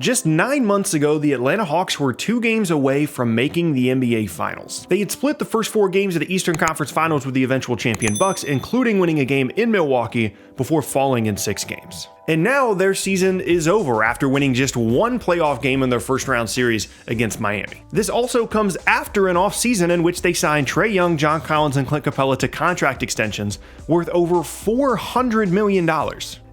Just 9 months ago, the Atlanta Hawks were 2 games away from making the NBA Finals. They had split the first 4 games of the Eastern Conference Finals with the eventual champion Bucks, including winning a game in Milwaukee before falling in 6 games. And now their season is over after winning just 1 playoff game in their first round series against Miami. This also comes after an offseason in which they signed Trae Young, John Collins, and Clint Capela to contract extensions worth over $400 million.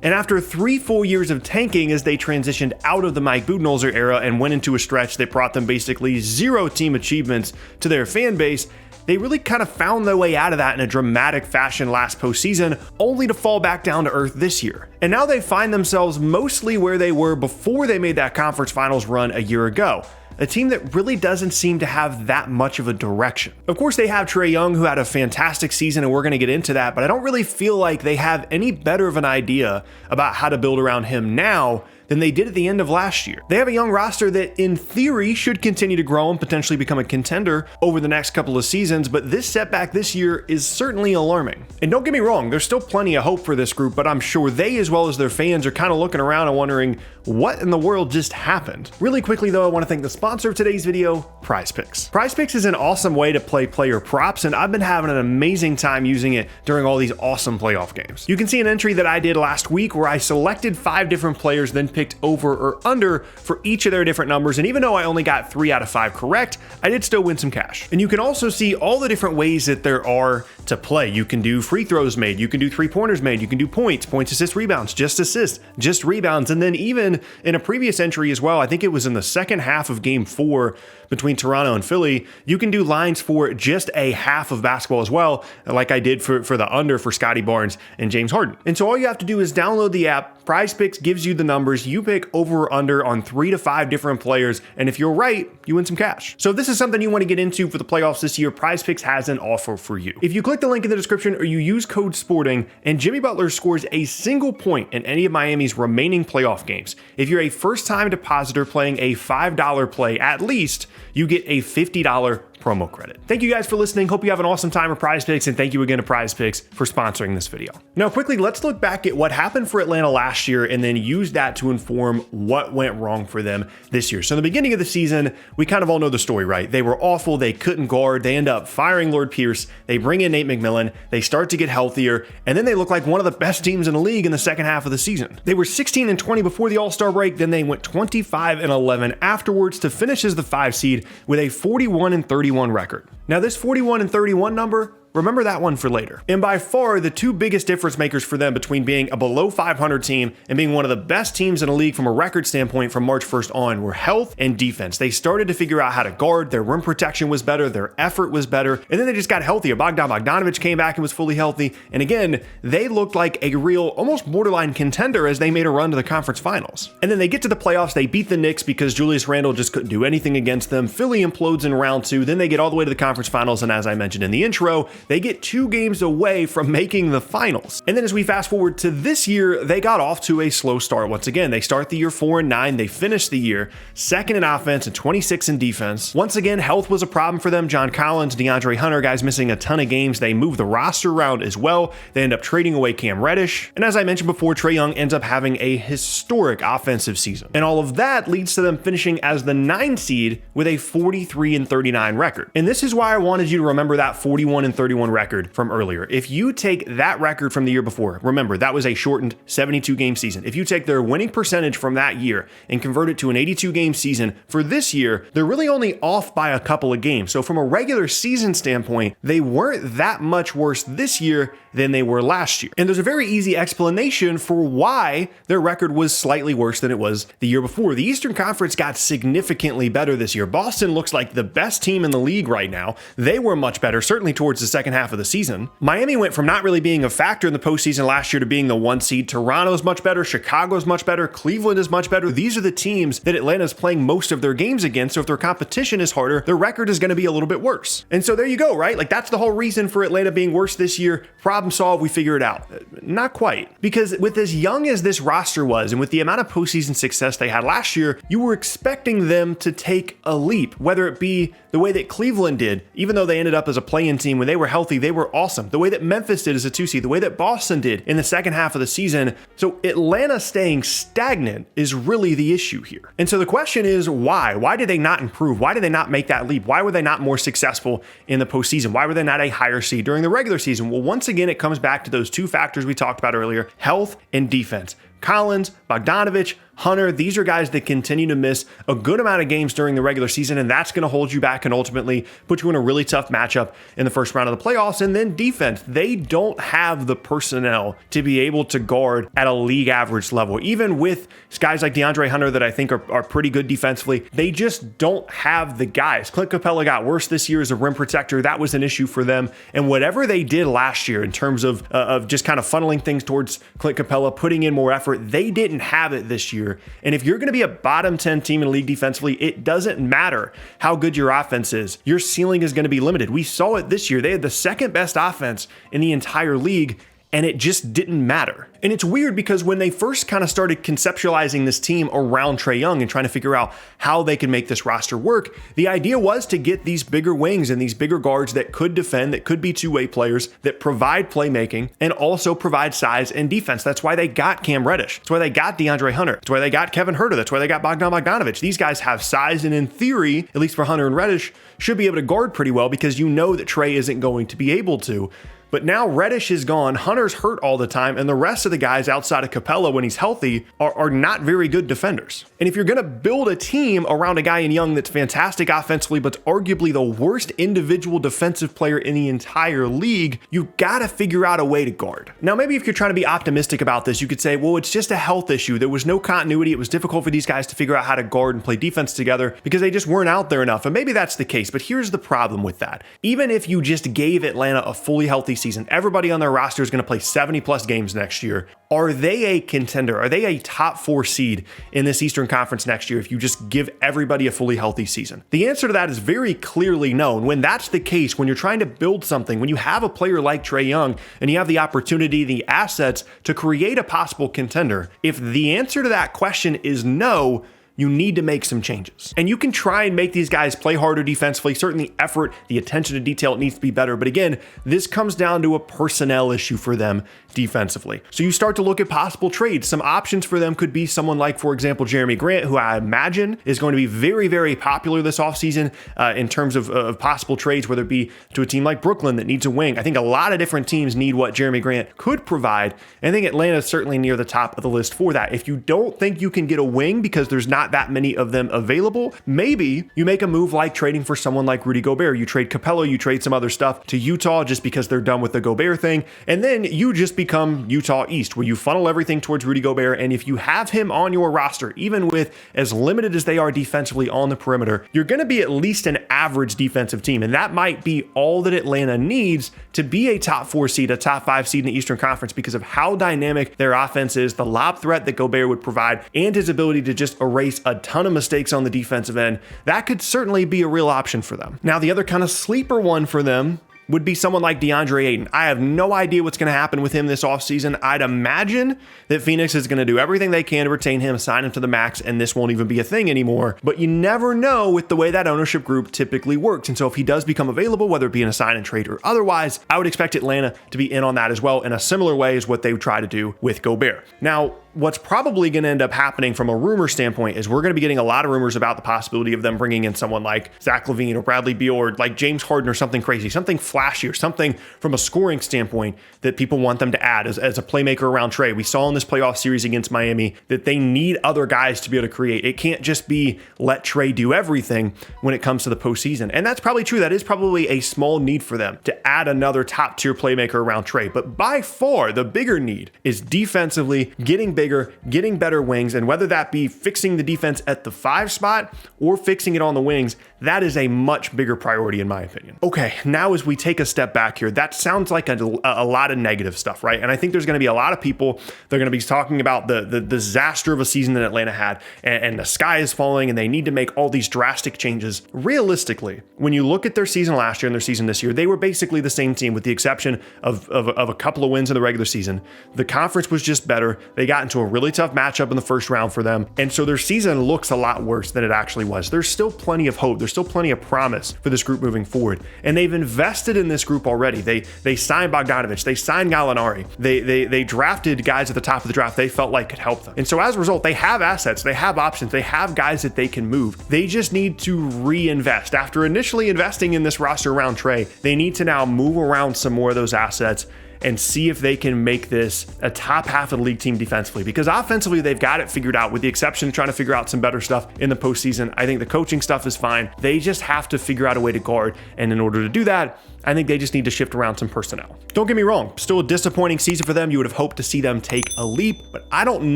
And after 3 full years of tanking as they transitioned out of the Mike Budenholzer era and went into a stretch that brought them basically 0 team achievements to their fan base, they really kind of found their way out of that in a dramatic fashion last postseason, only to fall back down to earth this year. And now they find themselves mostly where they were before they made that conference finals run a year ago. A team that really doesn't seem to have that much of a direction. Of course, they have Trae Young, who had a fantastic season, and we're going to get into that, but I don't really feel like they have any better of an idea about how to build around him now than they did at the end of last year. They have a young roster that in theory should continue to grow and potentially become a contender over the next couple of seasons, but this setback this year is certainly alarming. And don't get me wrong, there's still plenty of hope for this group, but I'm sure they, as well as their fans, are kind of looking around and wondering what in the world just happened. Really quickly though, I want to thank the sponsor of today's video, Prize Picks. Prize Picks is an awesome way to play player props, and I've been having an amazing time using it during all these awesome playoff games. You can see an entry that I did last week where I selected 5 different players, then picked over or under for each of their different numbers, and even though I only got 3 out of 5 correct, I did still win some cash. And you can also see all the different ways that there are to play. You can do free throws made, you can do 3-pointers made, you can do points, assists, rebounds, just rebounds, and then even in a previous entry as well, I think it was in the second half of game 4 between Toronto and Philly, you can do lines for just a half of basketball as well, like I did for the under for Scotty Barnes and James Harden. And so all you have to do is download the app. Prize Picks gives you the numbers. You pick over or under on 3 to 5 different players, and if you're right, you win some cash. So if this is something you want to get into for the playoffs this year, Prize Picks has an offer for you. If you click the link in the description or you use code SPORTING and Jimmy Butler scores a single point in any of Miami's remaining playoff games, if you're a first-time depositor playing a $5 play at least, you get a $50 promo credit. Thank you guys for listening. Hope you have an awesome time with Prize Picks, and thank you again to Prize Picks for sponsoring this video. Now quickly, let's look back at what happened for Atlanta last year and then use that to inform what went wrong for them this year. So in the beginning of the season, we kind of all know the story, right? They were awful, they couldn't guard, they end up firing Lord Pierce, they bring in Nate McMillan, they start to get healthier, and then they look like one of the best teams in the league in the second half of the season. They were 16-20 before the All-Star break, then they went 25-11 afterwards to finish as the 5 seed with a 41-31 record. Now this 41-31 number, remember that one for later. And by far, the 2 biggest difference makers for them between being a below 500 team and being one of the best teams in the league from a record standpoint from March 1st on were health and defense. They started to figure out how to guard, their rim protection was better, their effort was better, and then they just got healthier. Bogdanovich came back and was fully healthy, and again, they looked like a real, almost borderline contender as they made a run to the conference finals. And then they get to the playoffs, they beat the Knicks because Julius Randle just couldn't do anything against them. Philly implodes in round 2, then they get all the way to the conference finals, and as I mentioned in the intro, they get 2 games away from making the finals. And then as we fast forward to this year, they got off to a slow start once again. They start the year 4-9. They finish the year 2nd in offense and 26 in defense. Once again, health was a problem for them. John Collins, DeAndre Hunter, guys missing a ton of games. They move the roster around as well. They end up trading away Cam Reddish. And as I mentioned before, Trae Young ends up having a historic offensive season. And all of that leads to them finishing as the 9 seed with a 43-39 record. And this is why I wanted you to remember that 41-31 record from earlier. If you take that record from the year before, remember that was a shortened 72 game season. If you take their winning percentage from that year and convert it to an 82 game season for this year, they're really only off by a couple of games. So from a regular season standpoint, they weren't that much worse this year than they were last year. And there's a very easy explanation for why their record was slightly worse than it was the year before. The Eastern Conference got significantly better this year. Boston looks like the best team in the league right now. They were much better, certainly towards the second half of the season. Miami went from not really being a factor in the postseason last year to being the 1 seed. Toronto's much better. Chicago's much better. Cleveland is much better. These are the teams that Atlanta's playing most of their games against. So if their competition is harder, their record is going to be a little bit worse. And so there you go, right? Like that's the whole reason for Atlanta being worse this year. Probably problem solved, we figure it out. Not quite. Because with as young as this roster was, and with the amount of postseason success they had last year, you were expecting them to take a leap, whether it be the way that Cleveland did, even though they ended up as a play-in team. When they were healthy, they were awesome. The way that Memphis did as a 2 seed, the way that Boston did in the second half of the season. So Atlanta staying stagnant is really the issue here. And so the question is, why? Why did they not improve? Why did they not make that leap? Why were they not more successful in the postseason? Why were they not a higher seed during the regular season? Well, once again, it comes back to those two factors we talked about earlier, health and defense. Collins, Bogdanovich, Hunter, these are guys that continue to miss a good amount of games during the regular season, and that's going to hold you back and ultimately put you in a really tough matchup in the first round of the playoffs. And then defense, they don't have the personnel to be able to guard at a league average level. Even with guys like DeAndre Hunter that I think are pretty good defensively, they just don't have the guys. Clint Capela got worse this year as a rim protector. That was an issue for them. And whatever they did last year in terms of just kind of funneling things towards Clint Capela, putting in more effort, they didn't have it this year. And if you're going to be a bottom 10 team in the league defensively, it doesn't matter how good your offense is. Your ceiling is going to be limited. We saw it this year. They had the second best offense in the entire league, and it just didn't matter. And it's weird because when they first kind of started conceptualizing this team around Trae Young and trying to figure out how they could make this roster work, the idea was to get these bigger wings and these bigger guards that could defend, that could be two-way players, that provide playmaking and also provide size and defense. That's why they got Cam Reddish. That's why they got DeAndre Hunter. That's why they got Kevin Huerter. That's why they got Bogdanovich. These guys have size, and in theory, at least for Hunter and Reddish, should be able to guard pretty well because you know that Trae isn't going to be able to. But now Reddish is gone, Hunter's hurt all the time, and the rest of the guys outside of Capela when he's healthy are not very good defenders. And if you're going to build a team around a guy in Young that's fantastic offensively, but arguably the worst individual defensive player in the entire league, you got to figure out a way to guard. Now, maybe if you're trying to be optimistic about this, you could say, well, it's just a health issue. There was no continuity. It was difficult for these guys to figure out how to guard and play defense together because they just weren't out there enough. And maybe that's the case, but here's the problem with that. Even if you just gave Atlanta a fully healthy season, everybody on their roster is going to play 70 plus games next year. Are they a contender? Are they a top 4 seed in this Eastern Conference next year if you just give everybody a fully healthy season? The answer to that is very clearly no. And when that's the case, when you're trying to build something, when you have a player like Trae Young and you have the opportunity, the assets to create a possible contender, if the answer to that question is no, you need to make some changes. And you can try and make these guys play harder defensively. Certainly effort, the attention to detail, it needs to be better. But again, this comes down to a personnel issue for them defensively. So you start to look at possible trades. Some options for them could be someone like, for example, Jeremy Grant, who I imagine is going to be very, very popular this offseason in terms of possible trades, whether it be to a team like Brooklyn that needs a wing. I think a lot of different teams need what Jeremy Grant could provide. And I think Atlanta is certainly near the top of the list for that. If you don't think you can get a wing because there's not that many of them available, maybe you make a move like trading for someone like Rudy Gobert. You trade Capela, you trade some other stuff to Utah just because they're done with the Gobert thing. And then you just become Utah East, where you funnel everything towards Rudy Gobert. And if you have him on your roster, even with as limited as they are defensively on the perimeter, you're going to be at least an average defensive team. And that might be all that Atlanta needs to be a top 4 seed, a top 5 seed in the Eastern Conference because of how dynamic their offense is, the lob threat that Gobert would provide, and his ability to just erase a ton of mistakes on the defensive end. That could certainly be a real option for them. Now, the other kind of sleeper one for them would be someone like DeAndre Ayton. I have no idea what's going to happen with him this offseason. I'd imagine that Phoenix is going to do everything they can to retain him, sign him to the max, and this won't even be a thing anymore. But you never know with the way that ownership group typically works. And so if he does become available, whether it be in a sign and trade or otherwise, I would expect Atlanta to be in on that as well in a similar way as what they would try to do with Gobert. Now, what's probably going to end up happening from a rumor standpoint is we're going to be getting a lot of rumors about the possibility of them bringing in someone like Zach LaVine or Bradley Beal or like James Harden or something crazy, something flashy or something from a scoring standpoint that people want them to add as a playmaker around Trae. We saw in this playoff series against Miami that they need other guys to be able to create. It can't just be let Trae do everything when it comes to the postseason. And that's probably true. That is probably a small need for them to add another top tier playmaker around Trae. But by far, the bigger need is defensively getting bigger, getting better wings, and whether that be fixing the defense at the 5 spot or fixing it on the wings, that is a much bigger priority in my opinion. Okay, now as we take take a step back here, that sounds like a lot of negative stuff, right? And I think there's going to be a lot of people that are going to be talking about the disaster of a season that Atlanta had, and the sky is falling and they need to make all these drastic changes. Realistically, when you look at their season last year and their season this year, they were basically the same team with the exception of a couple of wins in the regular season. The conference was just better. They got into a really tough matchup in the first round for them. And so their season looks a lot worse than it actually was. There's still plenty of hope. There's still plenty of promise for this group moving forward. And they've invested in this group already. They signed Bogdanovich. They signed Gallinari. They drafted guys at the top of the draft they felt like could help them. And so as a result, they have assets. They have options. They have guys that they can move. They just need to reinvest. After initially investing in this roster around Trae, they need to now move around some more of those assets and see if they can make this a top half of the league team defensively. Because offensively, they've got it figured out, with the exception of trying to figure out some better stuff in the postseason. I think the coaching stuff is fine. They just have to figure out a way to guard. And in order to do that, I think they just need to shift around some personnel. Don't get me wrong, still a disappointing season for them. You would have hoped to see them take a leap, but I don't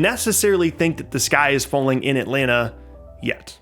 necessarily think that the sky is falling in Atlanta yet.